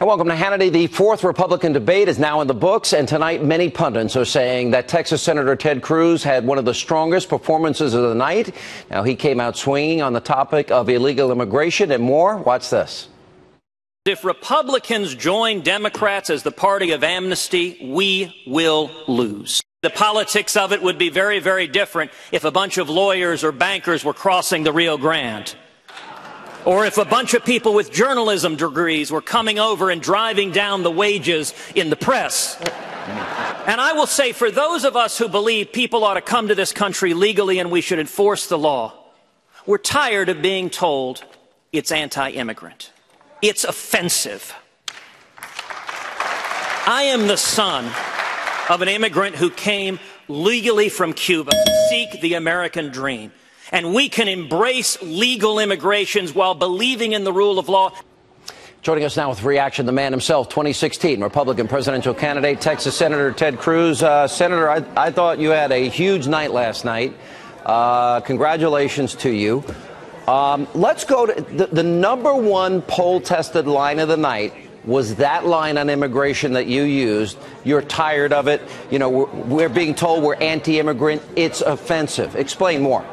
And welcome to Hannity. The fourth Republican debate is now in the books, and tonight many pundits are saying that Texas Senator Ted Cruz had one of the strongest performances of the night. Now, he came out swinging on the topic of illegal immigration and more. Watch this. If Republicans join Democrats as the party of amnesty, we will lose. The politics of it would be very, very different if a bunch of lawyers or bankers were crossing the Rio Grande. Or if a bunch of people with journalism degrees were coming over and driving down the wages in the press. And I will say, for those of us who believe people ought to come to this country legally and we should enforce the law, we're tired of being told it's anti-immigrant. It's offensive. I am the son of an immigrant who came legally from Cuba to seek the American dream. And we can embrace legal immigrations while believing in the rule of law. Joining us now with reaction, the man himself, 2016 Republican presidential candidate, Texas Senator Ted Cruz. Senator, I thought you had a huge night last night. Congratulations to you. Let's go to the number one poll-tested line of the night was that line on immigration that you used. You're tired of it. You know, we're being told we're anti-immigrant. It's offensive. Explain more.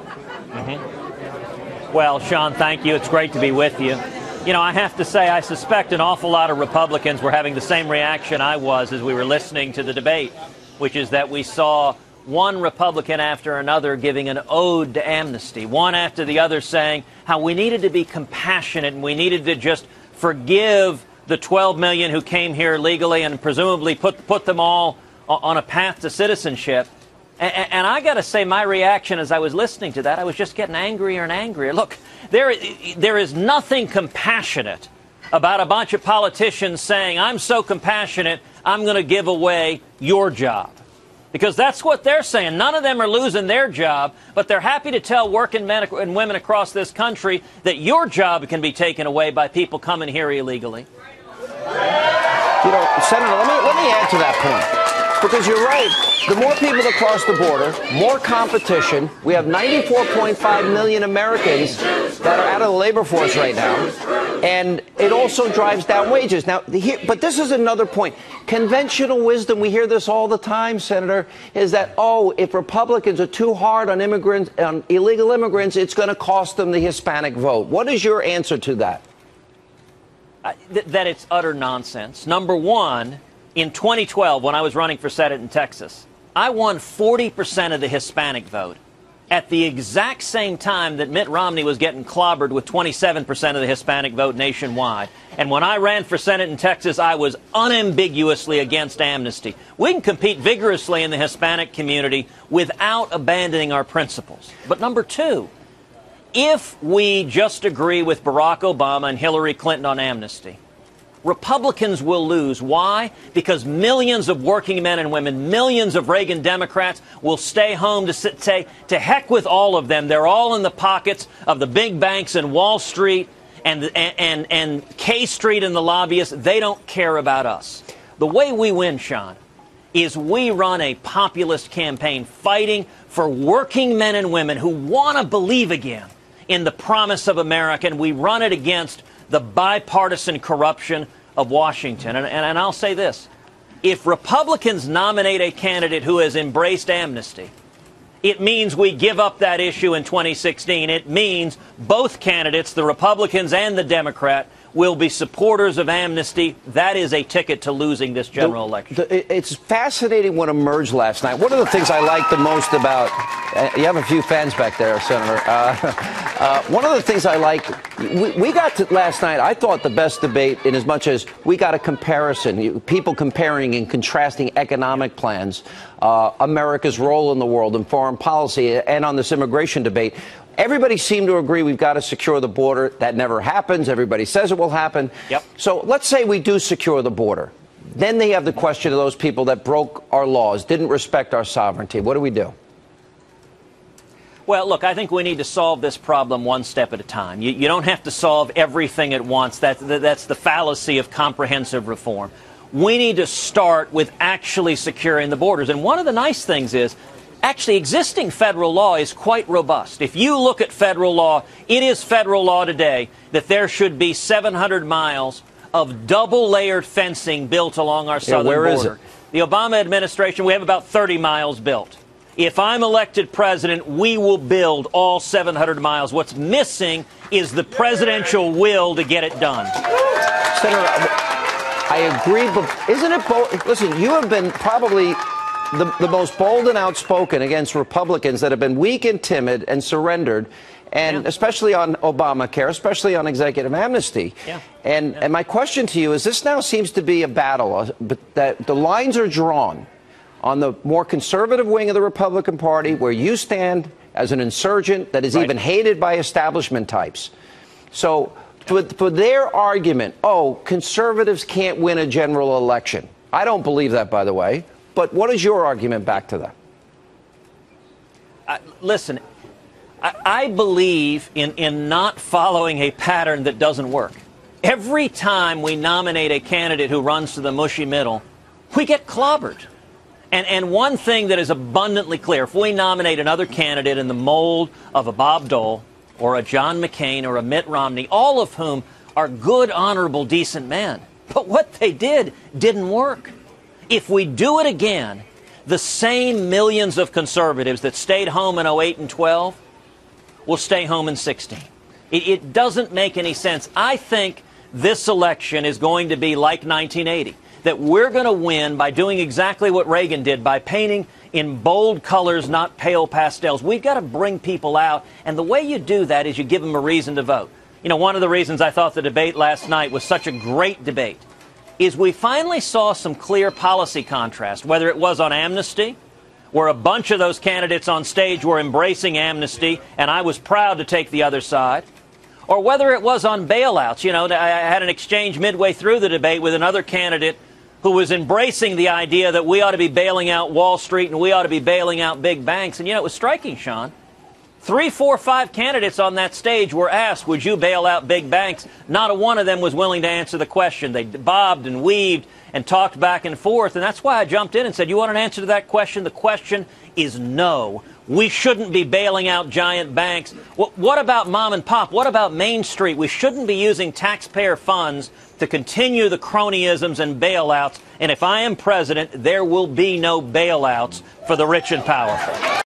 Well, Sean, thank you. It's great to be with you. You know, I have to say, I suspect an awful lot of Republicans were having the same reaction I was as we were listening to the debate, which is that we saw one Republican after another giving an ode to amnesty, one after the other saying how we needed to be compassionate and we needed to just forgive the 12 million who came here legally and presumably put them all on a path to citizenship. And I got to say, my reaction as I was listening to that, I was just getting angrier and angrier. Look, there is nothing compassionate about a bunch of politicians saying, I'm so compassionate, I'm going to give away your job. Because that's what they're saying. None of them are losing their job, but they're happy to tell working men and women across this country that your job can be taken away by people coming here illegally. You know, Senator, let me add to that point. Because you're right. The more people that cross the border, more competition. We have 94.5 million Americans that are out of the labor force right now. And it also drives down wages. Now, but this is another point. Conventional wisdom, we hear this all the time, Senator, is that, oh, if Republicans are too hard on immigrants, on illegal immigrants, it's going to cost them the Hispanic vote. What is your answer to that? That it's utter nonsense. Number one, in 2012, when I was running for Senate in Texas, I won 40% of the Hispanic vote at the exact same time that Mitt Romney was getting clobbered with 27% of the Hispanic vote nationwide. And when I ran for Senate in Texas, I was unambiguously against amnesty. We can compete vigorously in the Hispanic community without abandoning our principles. But number two, if we just agree with Barack Obama and Hillary Clinton on amnesty, Republicans will lose. Why? Because millions of working men and women, millions of Reagan Democrats will stay home to say, to heck with all of them. They're all in the pockets of the big banks and Wall Street and K Street and the lobbyists. They don't care about us. The way we win, Sean, is we run a populist campaign fighting for working men and women who want to believe again in the promise of America, and we run it against the bipartisan corruption of Washington. And I'll say this. If Republicans nominate a candidate who has embraced amnesty, it means we give up that issue in 2016. It means both candidates, the Republicans and the Democrat, will be supporters of amnesty. That is a ticket to losing this general election. It's fascinating what emerged last night. One of the things I like the most about you have a few fans back there, Senator. One of the things I like, we got to last night, I thought the best debate in as much as we got a comparison, people comparing and contrasting economic plans, America's role in the world and foreign policy, and on this immigration debate. Everybody seemed to agree we've got to secure the border. That never happens. Everybody says it will happen. Yep. So let's say we do secure the border. Then they have the question of those people that broke our laws, didn't respect our sovereignty. What do we do? Well, look, I think we need to solve this problem one step at a time. You don't have to solve everything at once. That's the fallacy of comprehensive reform. We need to start with actually securing the borders. And one of the nice things is, actually, existing federal law is quite robust. If you look at federal law, it is federal law today that there should be 700 miles of double-layered fencing built along our southern border. Where is it? The Obama administration, we have about 30 miles built. If I'm elected president, we will build all 700 miles. What's missing is the presidential will to get it done. Senator, I agree, but isn't it bold? Listen, you have been probably the most bold and outspoken against Republicans that have been weak and timid and surrendered, and especially on Obamacare, especially on executive amnesty. And my question to you is, this now seems to be a battle, but that the lines are drawn on the more conservative wing of the Republican Party, where you stand as an insurgent that is even hated by establishment types. So for their argument, oh, conservatives can't win a general election. I don't believe that, by the way. But what is your argument back to that? Listen, I believe in not following a pattern that doesn't work. Every time we nominate a candidate who runs to the mushy middle, we get clobbered. And one thing that is abundantly clear, if we nominate another candidate in the mold of a Bob Dole or a John McCain or a Mitt Romney, all of whom are good, honorable, decent men, but what they did didn't work. If we do it again, the same millions of conservatives that stayed home in 08 and 12 will stay home in 16. It doesn't make any sense. I think this election is going to be like 1980, that we're going to win by doing exactly what Reagan did, by painting in bold colors, not pale pastels. We've got to bring people out, and the way you do that is you give them a reason to vote. You know, one of the reasons I thought the debate last night was such a great debate is we finally saw some clear policy contrast, whether it was on amnesty, where a bunch of those candidates on stage were embracing amnesty, and I was proud to take the other side, or whether it was on bailouts. You know, I had an exchange midway through the debate with another candidate who was embracing the idea that we ought to be bailing out Wall Street and we ought to be bailing out big banks. And, you know, it was striking, Sean. 3, 4, 5 candidates on that stage were asked, would you bail out big banks? Not a one of them was willing to answer the question. They bobbed and weaved and talked back and forth. And that's why I jumped in and said, you want an answer to that question? The question is no. We shouldn't be bailing out giant banks. What about mom and pop? What about Main Street? We shouldn't be using taxpayer funds to continue the cronyisms and bailouts. And if I am president, there will be no bailouts for the rich and powerful.